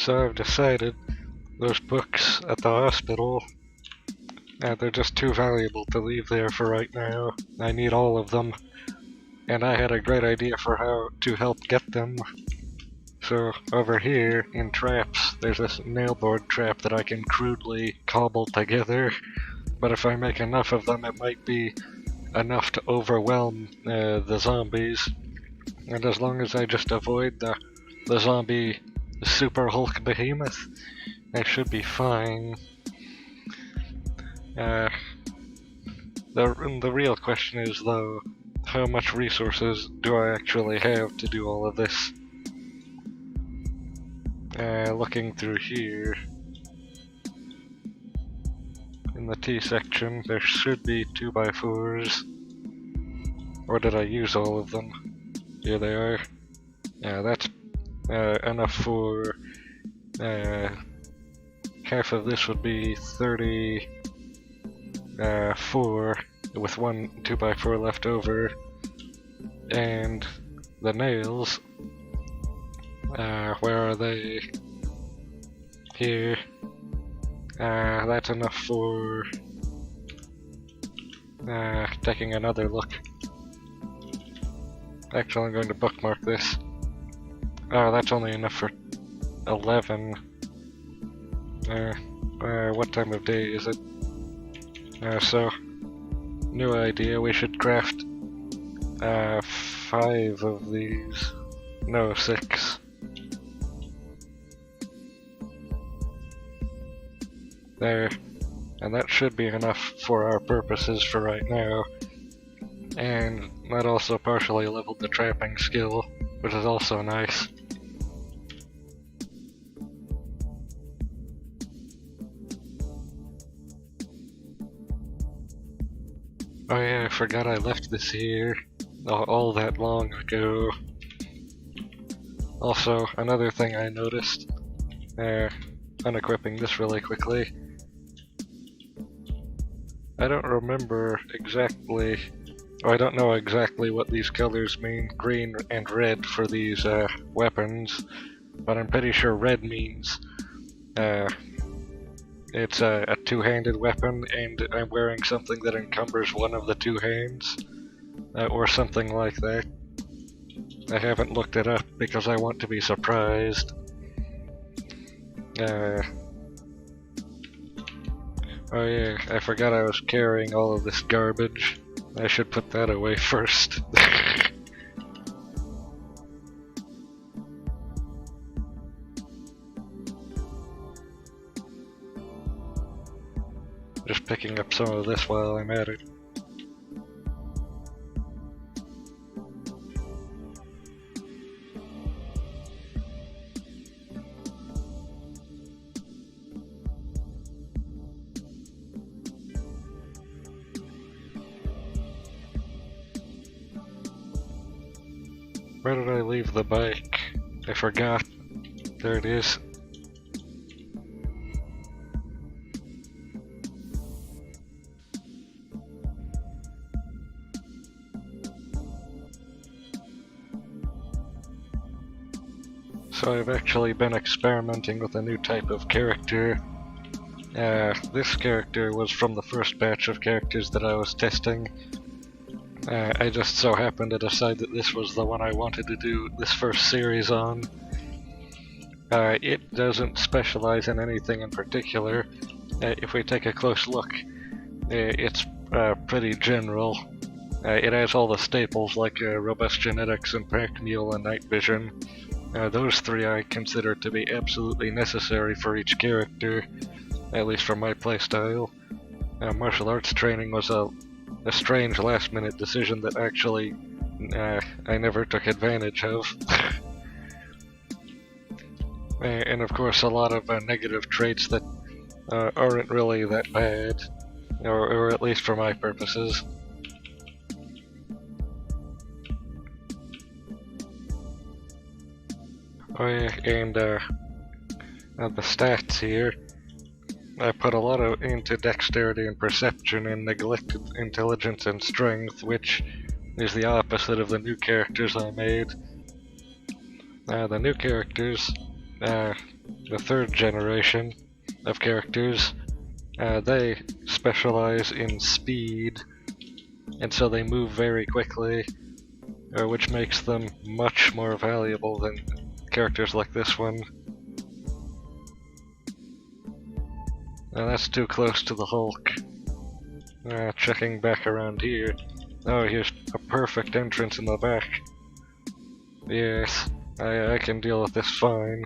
So I've decided those books at the hospital, they're just too valuable to leave there for right now. I need all of them, and I had a great idea for how to help get them. So over here in traps, there's this nailboard trap that I can crudely cobble together, but if I make enough of them, it might be enough to overwhelm the zombies. And as long as I just avoid the zombie Super Hulk Behemoth, I should be fine. The real question is, though, how much resources do I actually have to do all of this? Looking through here, in the T section, there should be 2x4s. Or did I use all of them? Here they are. Yeah, that's enough for... half of this would be 34, with one 2x4 left over. And the nails... where are they? Here. That's enough for... taking another look. Actually, I'm going to bookmark this. Oh, that's only enough for 11. What time of day is it? So, new idea, we should craft 5 of these. No, 6. There. And that should be enough for our purposes for right now. And that also partially leveled the trapping skill, which is also nice. Oh yeah, I forgot I left this here all that long ago. Also, another thing I noticed, unequipping this really quickly, I don't remember exactly, I don't know exactly what these colors mean, green and red for these weapons, but I'm pretty sure red means it's a two-handed weapon and I'm wearing something that encumbers one of the two hands, or something like that. I haven't looked it up because I want to be surprised. Oh yeah, I forgot I was carrying all of this garbage. I should put that away first. Just picking up some of this while I'm at it. Where did I leave the bike? I forgot. There it is. So I've actually been experimenting with a new type of character. This character was from the first batch of characters that I was testing. I just so happened to decide that this was the one I wanted to do this first series on. It doesn't specialize in anything in particular. If we take a close look, it's pretty general. It has all the staples like robust genetics and pack mule and night vision. Those 3 I consider to be absolutely necessary for each character, at least for my playstyle. Martial arts training was a strange last-minute decision that actually I never took advantage of. And of course a lot of negative traits that aren't really that bad, or at least for my purposes. Oh yeah, and the stats here. I put a lot into dexterity and perception and neglected intelligence and strength, which is the opposite of the new characters I made. The new characters, the third generation of characters, they specialize in speed, and so they move very quickly, which makes them much more valuable than characters like this one. That's too close to the Hulk. Checking back around here. Oh, here's a perfect entrance in the back. Yes, I can deal with this fine.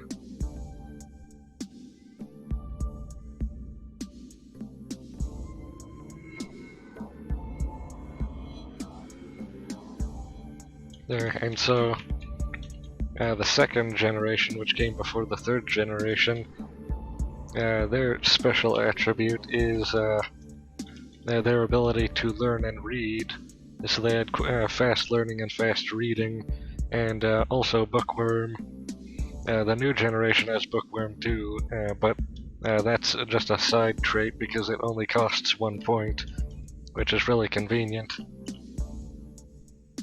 There, and so the second generation, which came before the third generation, their special attribute is their ability to learn and read. So they had fast learning and fast reading, and also bookworm. The new generation has bookworm too, but that's just a side trait because it only costs 1 point, which is really convenient.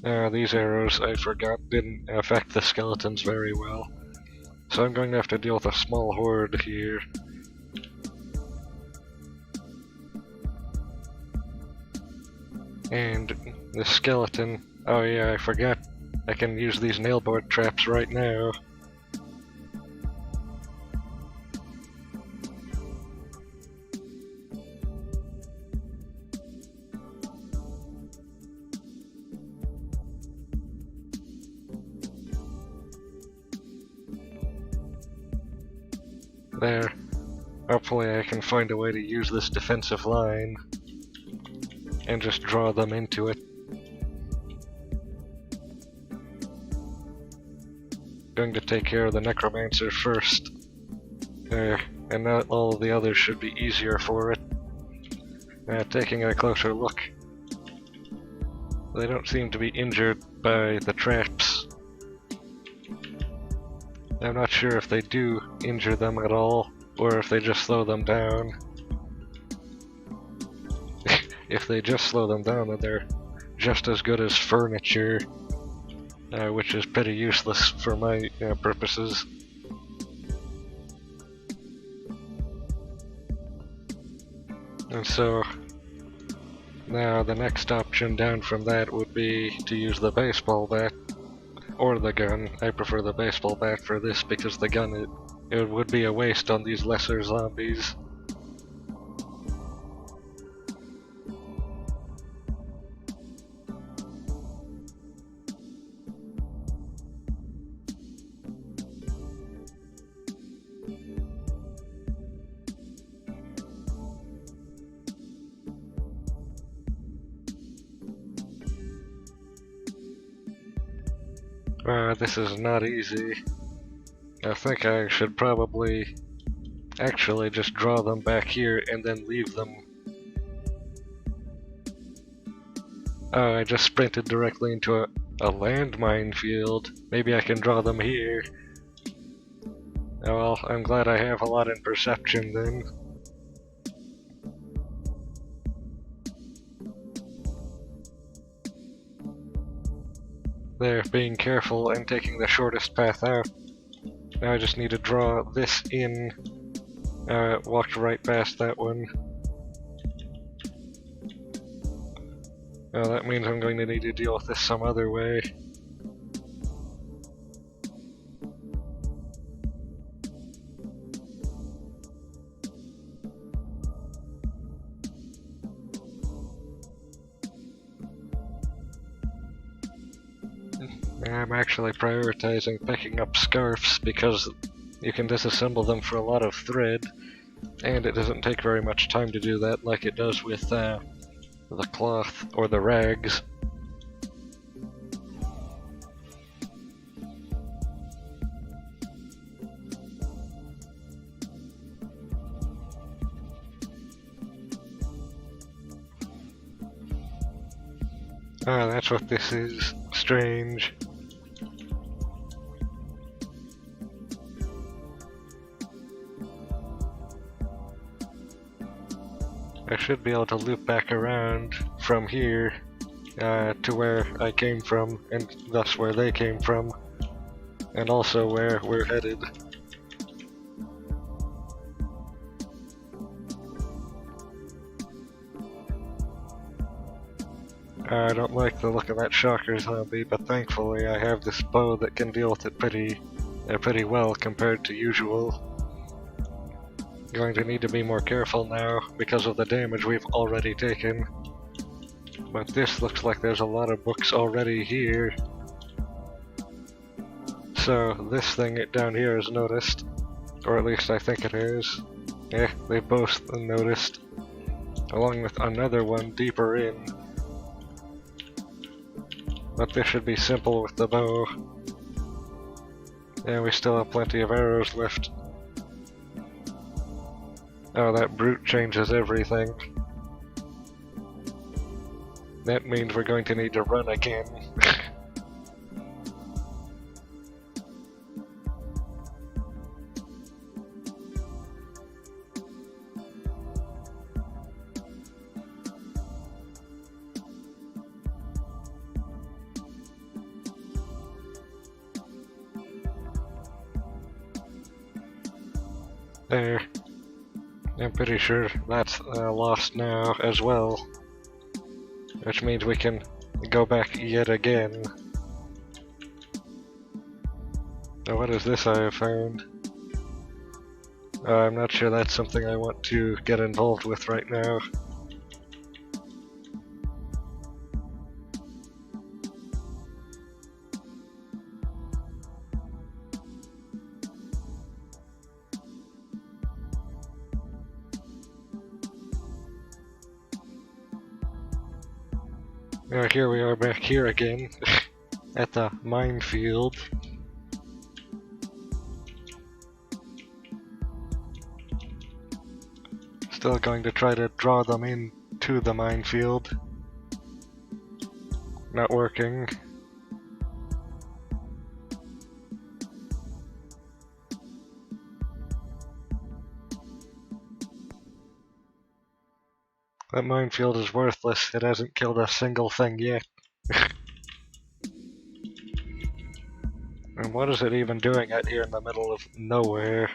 These arrows, I forgot, didn't affect the skeletons very well. So I'm going to have to deal with a small horde here. And the skeleton, oh yeah, I forgot. I can use these nailboard traps right now. There. Hopefully I can find a way to use this defensive line and just draw them into it. Going to take care of the necromancer first. There, and now all of the others should be easier for it. Taking a closer look. They don't seem to be injured by the traps. I'm not sure if they do injure them at all, or if they just slow them down. If they just slow them down, then they're just as good as furniture, which is pretty useless for my purposes. And so, now the next option down from that would be to use the baseball bat. Or the gun. I prefer the baseball bat for this because the gun, it would be a waste on these lesser zombies. This is not easy. I think I should probably actually just draw them back here and then leave them. Oh, I just sprinted directly into a landmine field. Maybe I can draw them here. Oh well, I'm glad I have a lot in perception then. There, being careful and taking the shortest path out. Now I just need to draw this in. Walked right past that one. Oh, that means I'm going to need to deal with this some other way. I'm actually prioritizing picking up scarves because you can disassemble them for a lot of thread, and it doesn't take very much time to do that like it does with the cloth or the rags. Ah, that's what this is. Strange. I should be able to loop back around from here to where I came from, and thus where they came from, and also where we're headed. I don't like the look of that shocker zombie, but thankfully I have this bow that can deal with it pretty well compared to usual. Going to need to be more careful now because of the damage we've already taken. But this looks like there's a lot of books already here. So this thing down here is noticed, or at least I think it is. Yeah, they both noticed, along with another one deeper in. But this should be simple with the bow. And we still have plenty of arrows left. Oh, that brute changes everything. That means we're going to need to run again. There. I'm pretty sure that's lost now as well. Which means we can go back yet again. Now what is this I have found? I'm not sure that's something I want to get involved with right now. Here we are back here again, at the minefield. Still going to try to draw them into the minefield. Not working. That minefield is worthless. It hasn't killed a single thing yet. And what is it even doing out here in the middle of nowhere?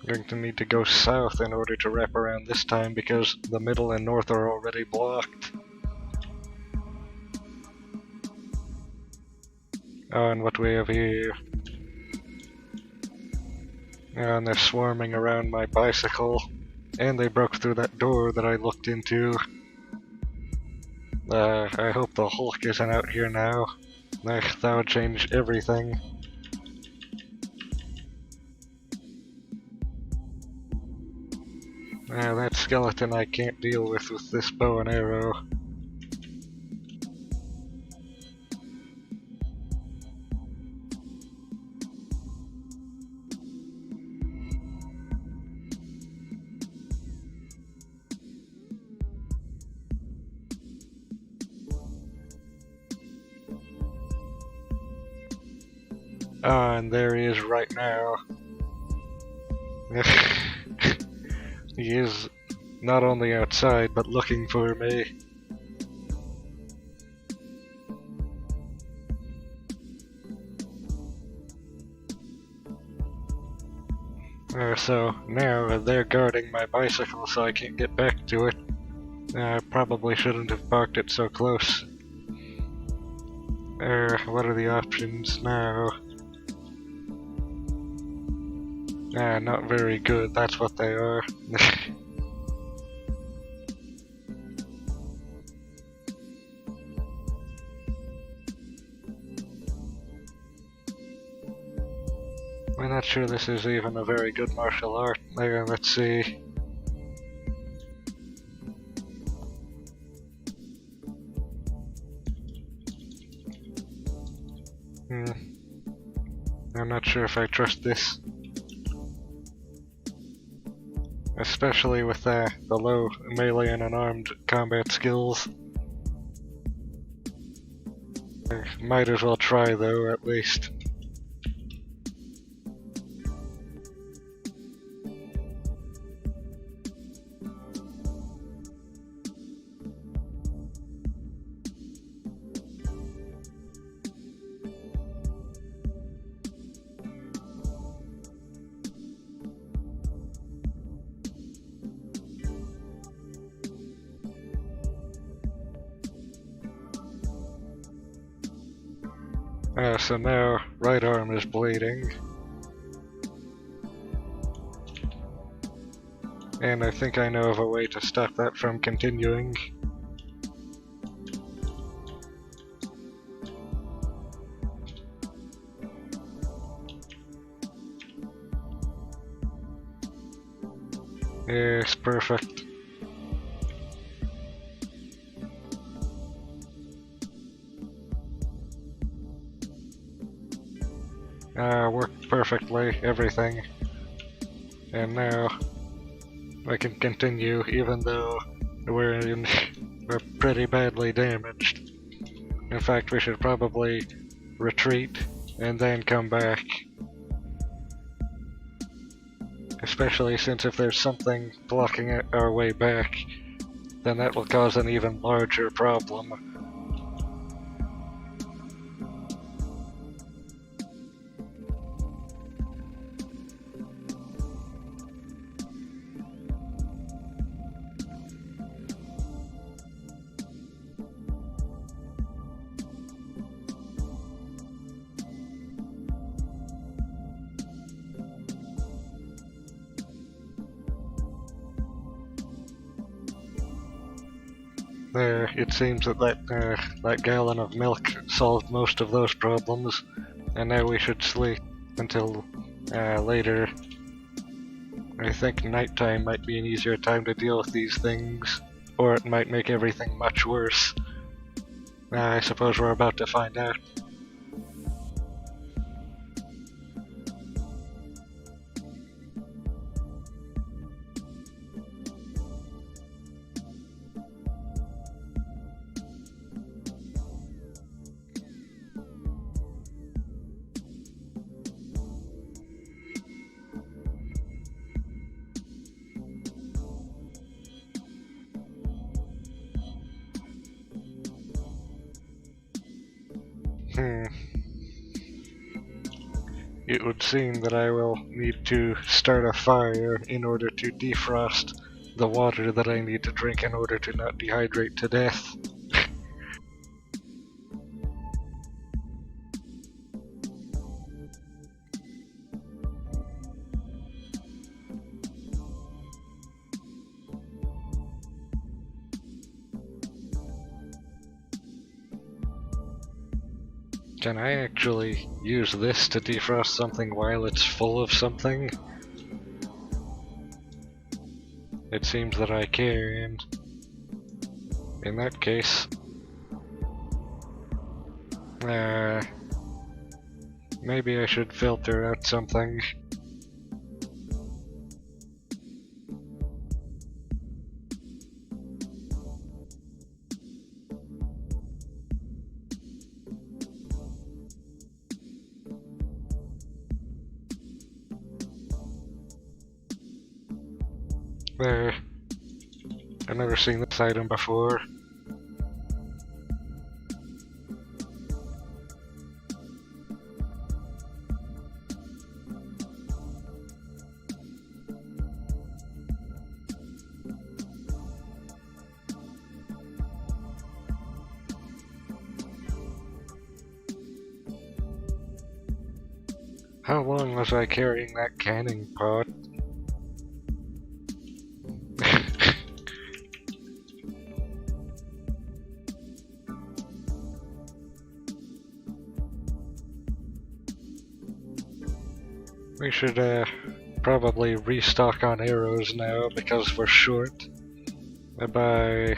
I'm going to need to go south in order to wrap around this time because the middle and north are already blocked. Oh, and what do we have here? And they're swarming around my bicycle. And they broke through that door that I looked into. I hope the Hulk isn't out here now. That would change everything. That skeleton I can't deal with this bow and arrow. Ah, and there he is right now. He is not only outside, but looking for me. So now they're guarding my bicycle so I can't get back to it. I probably shouldn't have parked it so close. What are the options now? Not very good, that's what they are. I'm not sure this is even a very good martial art. Let's see. I'm not sure if I trust this. Especially with the low melee and unarmed combat skills. I might as well try though, at least. So now right arm is bleeding. And I think I know of a way to stop that from continuing. Yes, perfect. Worked perfectly, everything. And now I can continue even though we're pretty badly damaged. In fact, we should probably retreat and then come back. Especially since if there's something blocking our way back, then that will cause an even larger problem. There, it seems that gallon of milk solved most of those problems, and now we should sleep until later. I think nighttime might be an easier time to deal with these things, or it might make everything much worse. I suppose we're about to find out. It would seem that I will need to start a fire in order to defrost the water that I need to drink in order to not dehydrate to death. Can I actually use this to defrost something while it's full of something? It seems that I can. In that case, maybe I should filter out something. There. I've never seen this item before. How long was I carrying that canning pot? We should probably restock on arrows now because we're short by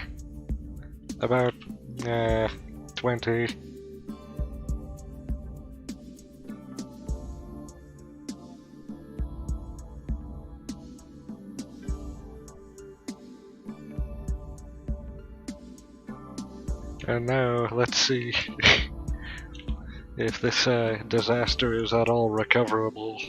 about 20. And now let's see if this disaster is at all recoverable.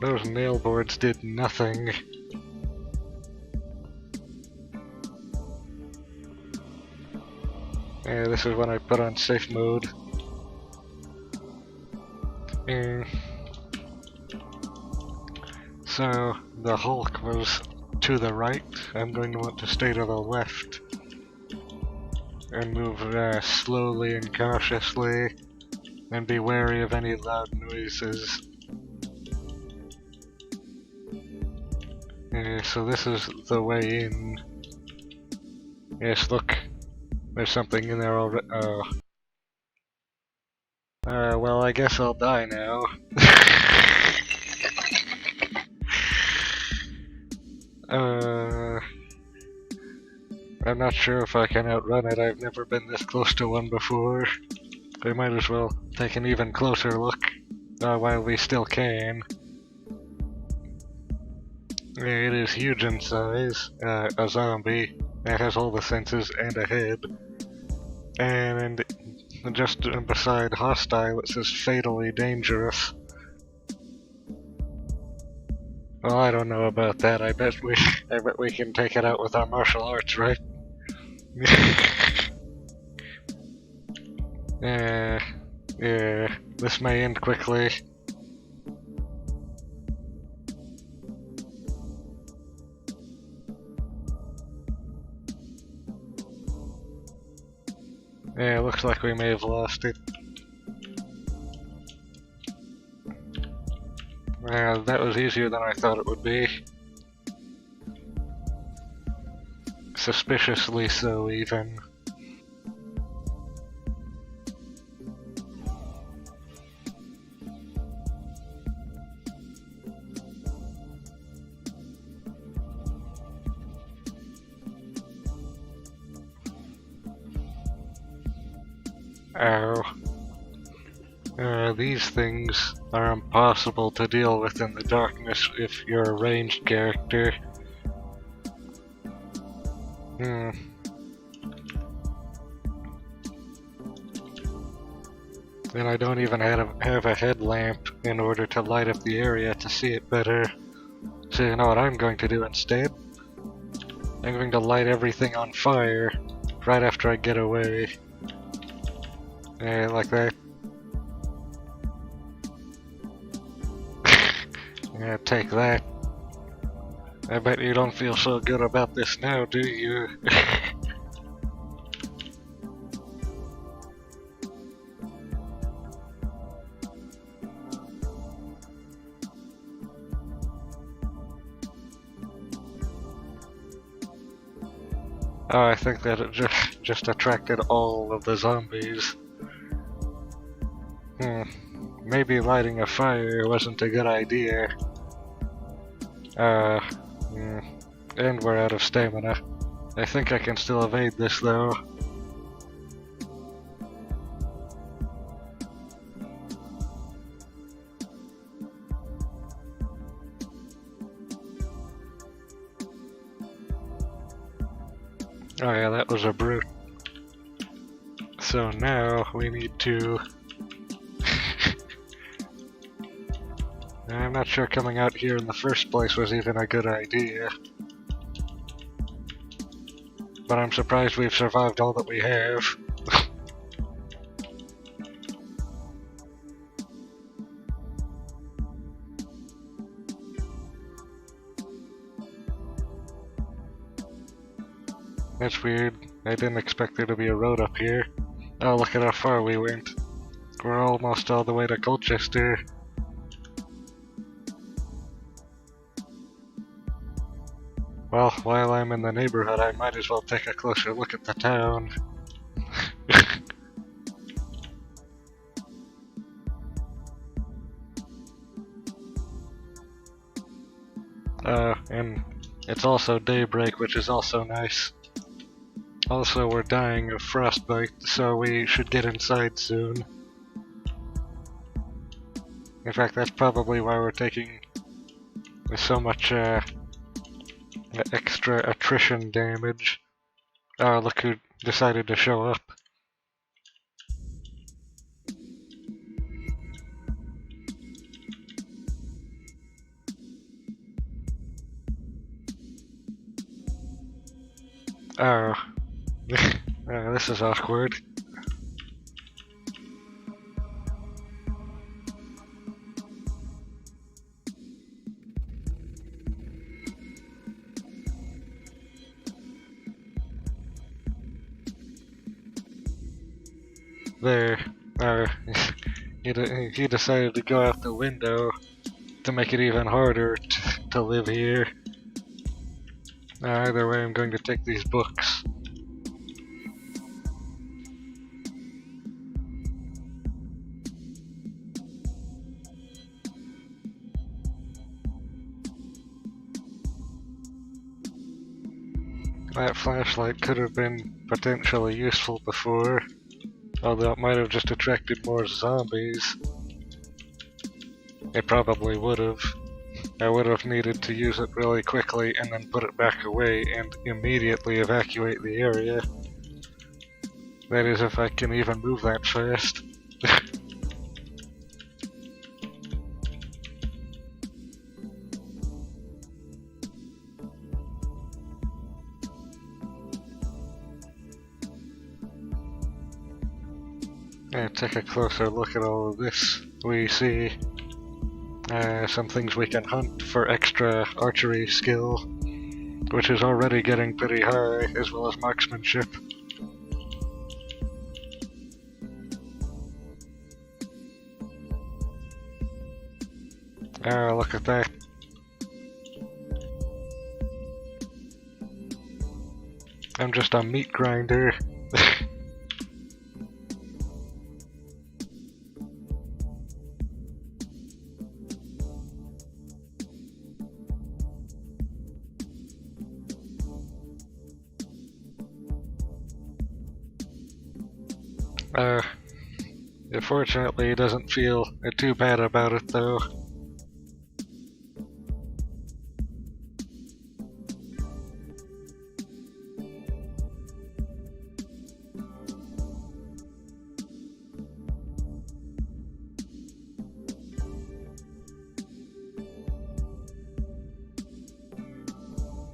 Those nail boards did nothing. Yeah, this is when I put on safe mode. So, the Hulk was to the right. I'm going to want to stay to the left and move slowly and cautiously, and be wary of any loud noises. So this is the way in. Yes, look, there's something in there already. Oh. Well, I guess I'll die now. I'm not sure if I can outrun it. I've never been this close to one before. We might as well take an even closer look while we still can. It is huge in size, a zombie. It has all the senses and a head. And just beside hostile, it says fatally dangerous. Well, I don't know about that. I bet we can take it out with our martial arts, right? Yeah, this may end quickly. Yeah, looks like we may have lost it. That was easier than I thought it would be. Suspiciously so, even. Ow. These things are impossible to deal with in the darkness if you're a ranged character. And I don't even have a headlamp in order to light up the area to see it better. So you know what I'm going to do instead? I'm going to light everything on fire right after I get away. Like that. Yeah, take that. I bet you don't feel so good about this now, do you? Oh, I think that it just attracted all of the zombies. Maybe lighting a fire wasn't a good idea. And we're out of stamina. I think I can still evade this though. Oh yeah, that was a brute. So now we need to... I'm not sure coming out here in the first place was even a good idea. But I'm surprised we've survived all that we have. That's weird. I didn't expect there to be a road up here. Oh, look at how far we went. We're almost all the way to Colchester. Well, while I'm in the neighborhood, I might as well take a closer look at the town. And it's also daybreak, which is also nice. Also, we're dying of frostbite, so we should get inside soon. In fact, that's probably why we're taking so much extra attrition damage. Oh, look who decided to show up. Oh. This is awkward. There. Uh, he decided to go out the window to make it even harder to live here. Either way, I'm going to take these books. That flashlight could have been potentially useful before, although it might have just attracted more zombies. It probably would have. I would have needed to use it really quickly and then put it back away and immediately evacuate the area. That is, if I can even move that fast. Take a closer look at all of this. We see some things we can hunt for extra archery skill, which is already getting pretty high, as well as marksmanship. Look at that. I'm just a meat grinder. Fortunately, he doesn't feel too bad about it, though.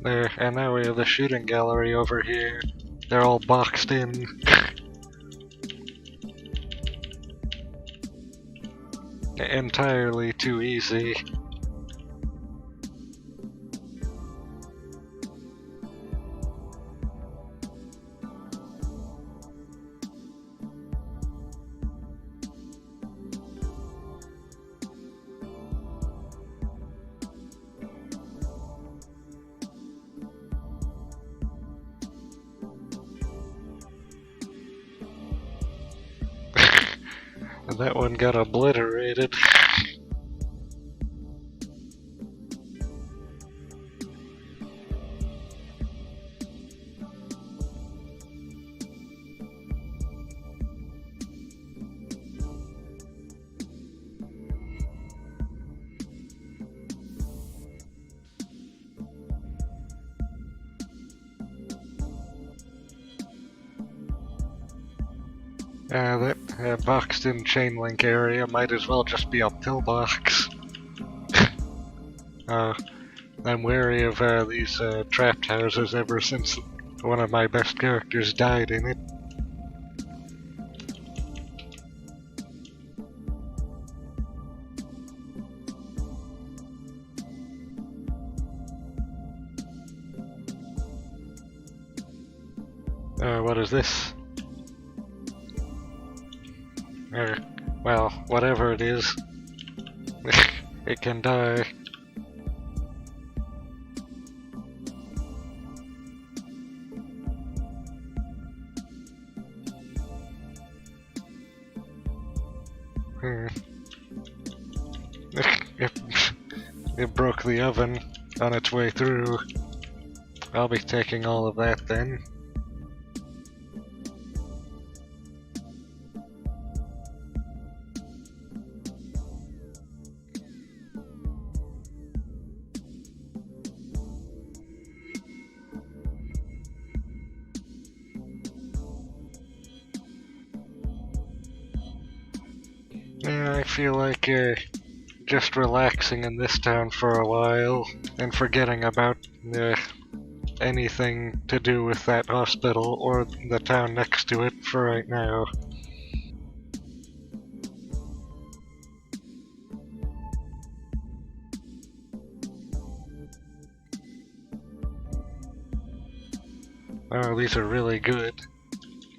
There, and now we have the shooting gallery over here. They're all boxed in. Entirely too easy. And that one got obliterated. That boxed-in chain link area might as well just be a pillbox. I'm wary of these trapped houses ever since one of my best characters died in it. What is this? Well, whatever it is, it can die. It broke the oven on its way through. I'll be taking all of that then. Yeah, I feel like just relaxing in this town for a while and forgetting about anything to do with that hospital or the town next to it for right now. Oh, these are really good.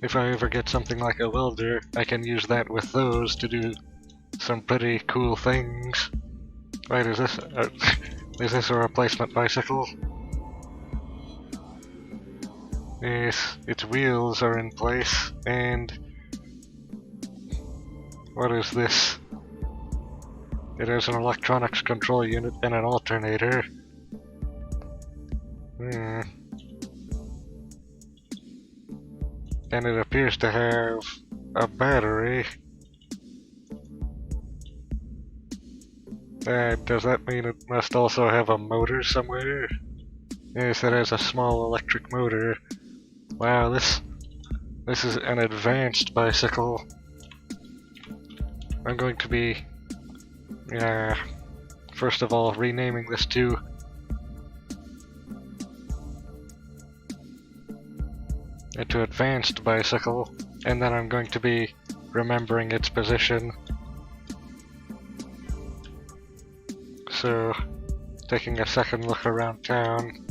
if I ever get something like a welder, I can use that with those to do some pretty cool things. Right, is this a replacement bicycle? Yes, its wheels are in place, and what is this? It has an electronics control unit and an alternator. And it appears to have a battery. Does that mean it must also have a motor somewhere? Yes, it has a small electric motor. Wow, this is an advanced bicycle. I'm going to be, first of all, renaming this to advanced bicycle, and then I'm going to be remembering its position. So, taking a second look around town.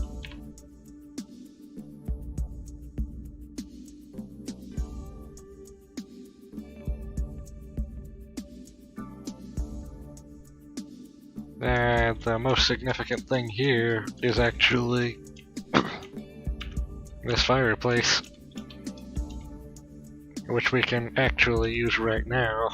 And the most significant thing here is actually this fireplace, which we can actually use right now.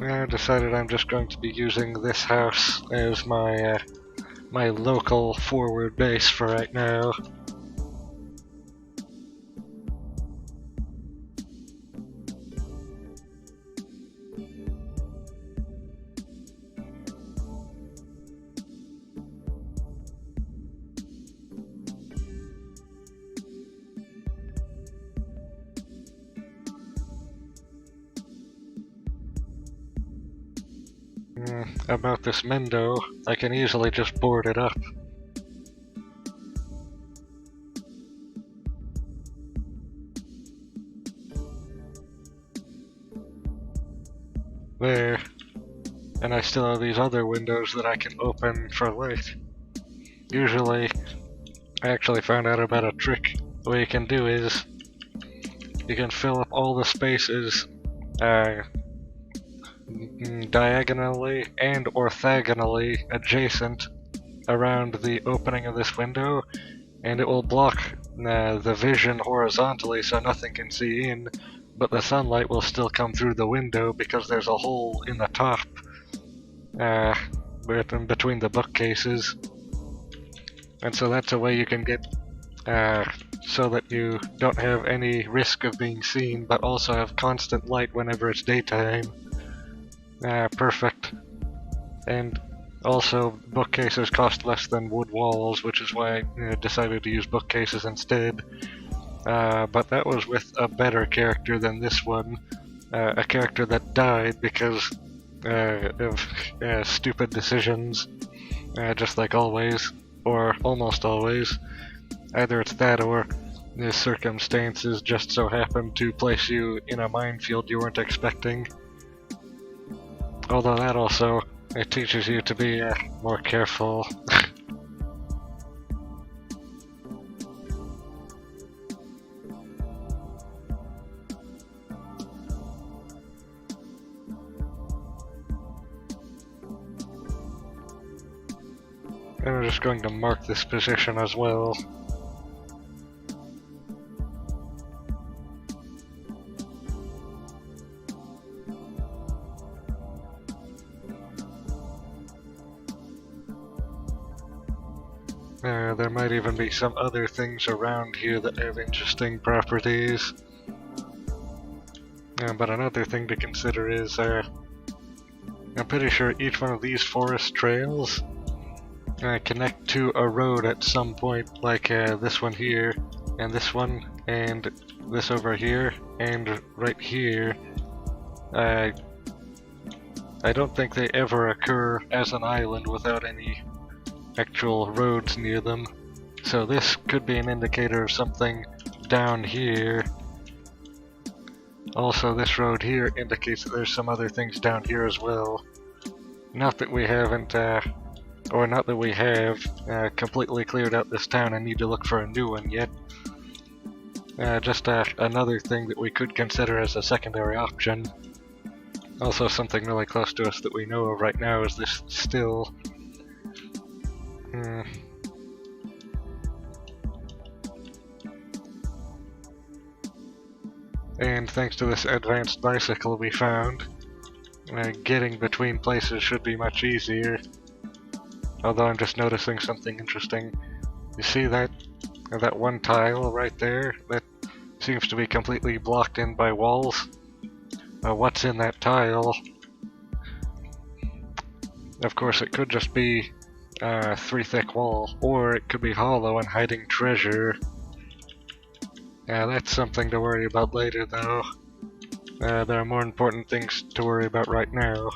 I decided I'm just going to be using this house as my my local forward base for right now. About this Mendo, I can easily just board it up. There. And I still have these other windows that I can open for light. Usually, I actually found out about a trick. What you can do is, you can fill up all the spaces diagonally and orthogonally adjacent around the opening of this window, and it will block the vision horizontally so nothing can see in, but the sunlight will still come through the window because there's a hole in the top between the bookcases. And so that's a way you can get so that you don't have any risk of being seen, but also have constant light whenever it's daytime. Perfect. And also, bookcases cost less than wood walls, which is why I decided to use bookcases instead. But that was with a better character than this one. A character that died because of stupid decisions, just like always, or almost always. Either it's that or the circumstances just so happened to place you in a minefield you weren't expecting. Although that also, it teaches you to be more careful. And we're just going to mark this position as well. There might even be some other things around here that have interesting properties. But another thing to consider is, I'm pretty sure each one of these forest trails connect to a road at some point, like this one here, and this one, and this over here, and right here. I don't think they ever occur as an island without any actual roads near them. So this could be an indicator of something down here. Also, this road here indicates that there's some other things down here as well. Not that we haven't, or not that we have completely cleared out this town and need to look for a new one yet. Just another thing that we could consider as a secondary option. Also, something really close to us that we know of right now is this still. And thanks to this advanced bicycle we found, getting between places should be much easier. Although I'm just noticing something interesting. You see that one tile right there? That seems to be completely blocked in by walls. What's in that tile? Of course, it could just be a 3-thick wall, or it could be hollow and hiding treasure. That's something to worry about later, though. There are more important things to worry about right now.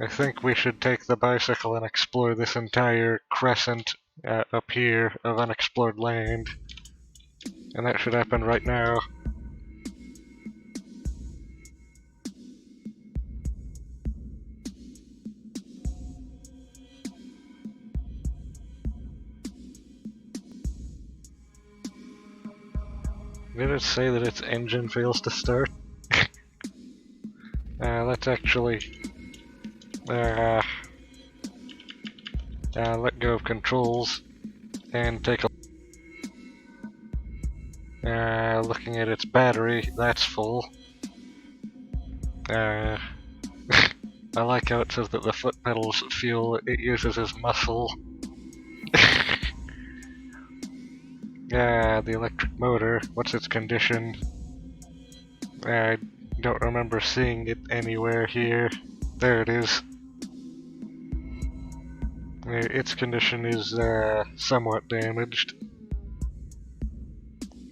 I think we should take the bicycle and explore this entire crescent up here of unexplored land. And that should happen right now. Did it say that its engine fails to start? Let's actually let go of controls and take a looking at its battery, that's full. I like how it says that the foot pedals fuel it uses as muscle. The electric motor, what's its condition? I don't remember seeing it anywhere here. There it is. Its condition is somewhat damaged.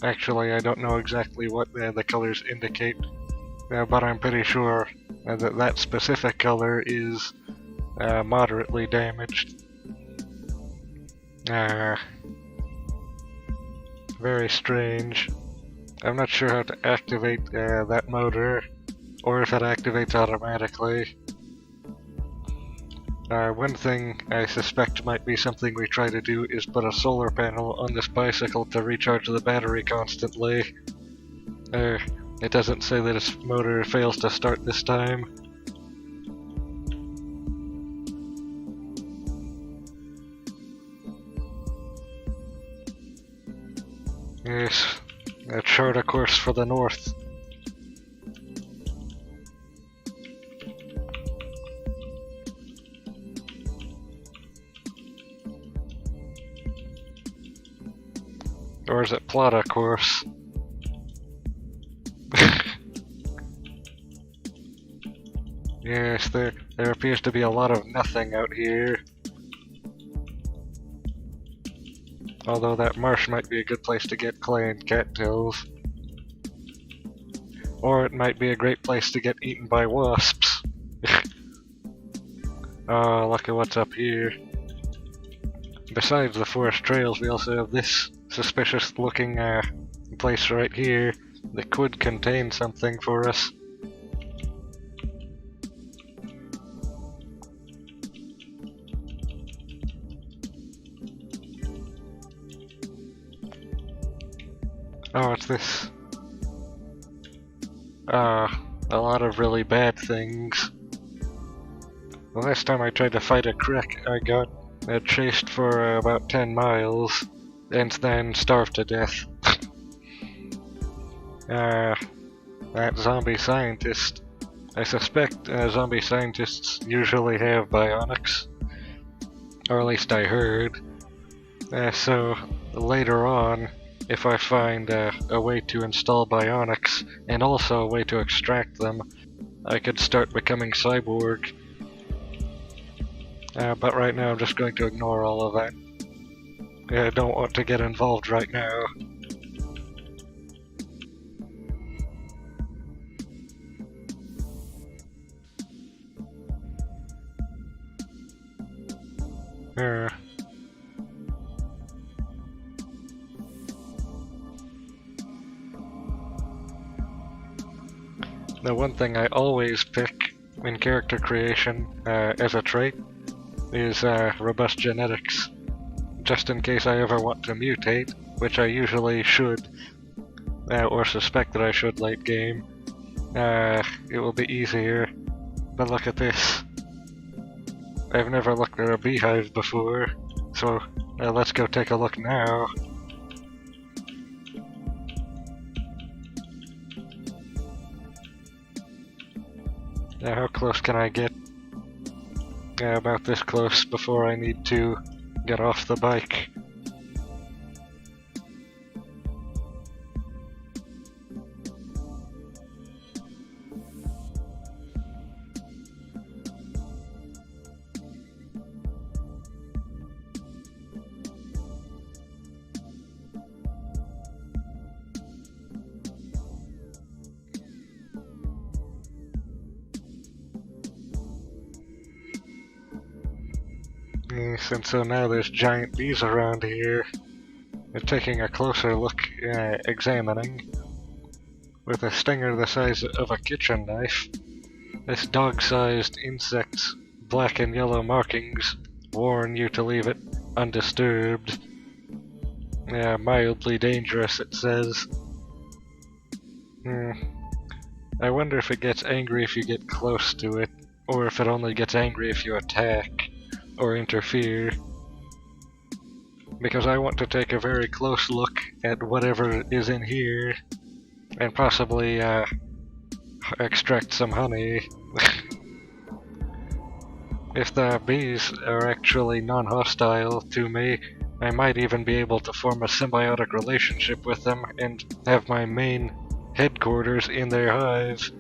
Actually, I don't know exactly what the colors indicate, but I'm pretty sure that that specific color is moderately damaged. Very strange. I'm not sure how to activate that motor, or if it activates automatically. One thing I suspect might be something we try to do is put a solar panel on this bicycle to recharge the battery constantly. It doesn't say that its motor fails to start this time. Yes, chart a course for the north. Or is it plot a course? Yes, there appears to be a lot of nothing out here. Although that marsh might be a good place to get clay and cattails. Or it might be a great place to get eaten by wasps. Oh, look at what's up here. Besides the forest trails, we also have this suspicious looking place right here that could contain something for us. Oh, it's this. A lot of really bad things. The last time I tried to fight a crick, I got chased for about 10 miles, and then starved to death. that zombie scientist. I suspect zombie scientists usually have bionics, or at least I heard. So later on, if I find a way to install bionics and also a way to extract them, I could start becoming cyborg. But right now I'm just going to ignore all of that. I don't want to get involved right now. The one thing I always pick in character creation as a trait is robust genetics. Just in case I ever want to mutate, which I usually should, or suspect that I should late game, it will be easier. But look at this. I've never looked at a beehive before, so let's go take a look now. How close can I get? About this close before I need to get off the bike. Yes, and so now there's giant bees around here. They're taking a closer look, examining. With a stinger the size of a kitchen knife, this dog-sized insect's black and yellow markings warn you to leave it undisturbed. Mildly dangerous, it says. I wonder if it gets angry if you get close to it, or if it only gets angry if you attack or interfere. Because I want to take a very close look at whatever is in here, and possibly extract some honey. If the bees are actually non-hostile to me, I might even be able to form a symbiotic relationship with them and have my main headquarters in their hive.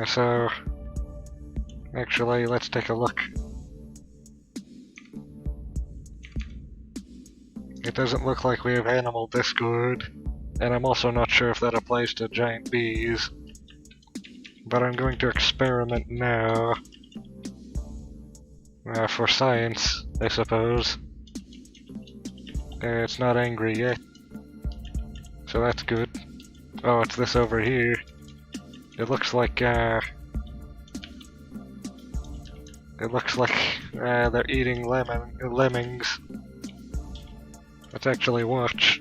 So, actually, let's take a look. It doesn't look like we have animal discord, and I'm also not sure if that applies to giant bees. But I'm going to experiment now. For science, I suppose. It's not angry yet, so that's good. Oh, it's this over here. It looks like they're eating lemmings. Let's actually watch.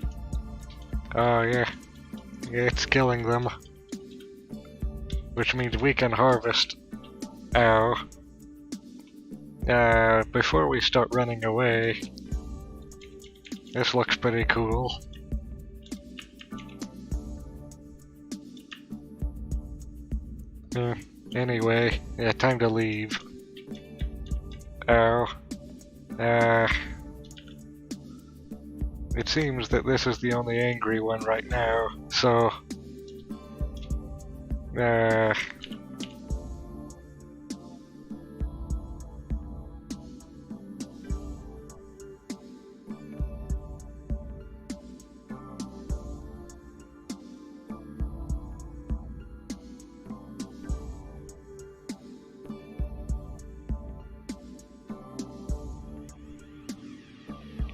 Oh yeah, it's killing them, which means we can harvest. Ow. Before we start running away, this looks pretty cool. Anyway, yeah, time to leave. Ow. It seems that this is the only angry one right now, so...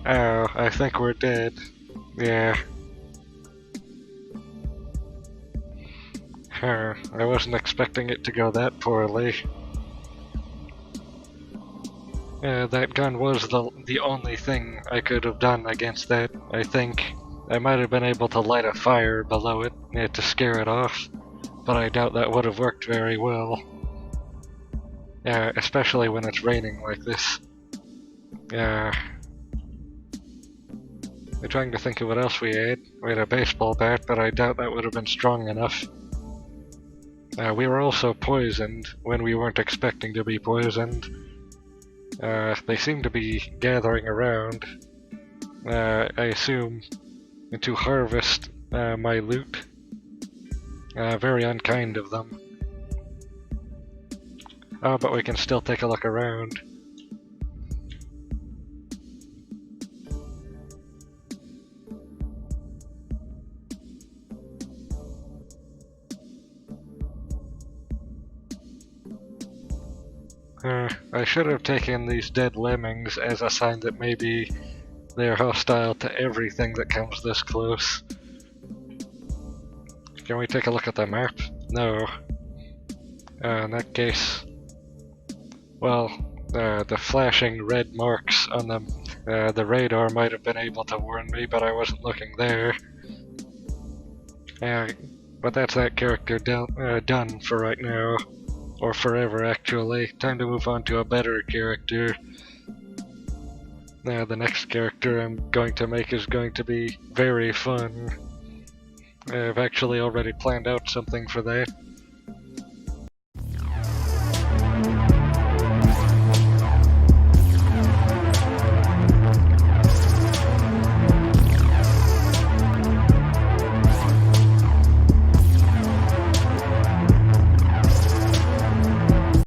Oh, I think we're dead. Yeah. I wasn't expecting it to go that poorly. That gun was the only thing I could have done against that, I think. I might have been able to light a fire below it to scare it off, but I doubt that would have worked very well. Especially when it's raining like this. I'm trying to think of what else we had. We had a baseball bat, but I doubt that would have been strong enough. We were also poisoned when we weren't expecting to be poisoned. They seem to be gathering around, I assume, to harvest my loot. Very unkind of them. Oh, but we can still take a look around. I should have taken these dead lemmings as a sign that maybe they're hostile to everything that comes this close. Can we take a look at the map? No. In that case... Well, the flashing red marks on the radar might have been able to warn me, but I wasn't looking there. But that's that character done for right now. Or forever, actually. Time to move on to a better character. The next character I'm going to make is going to be very fun. I've actually already planned out something for that.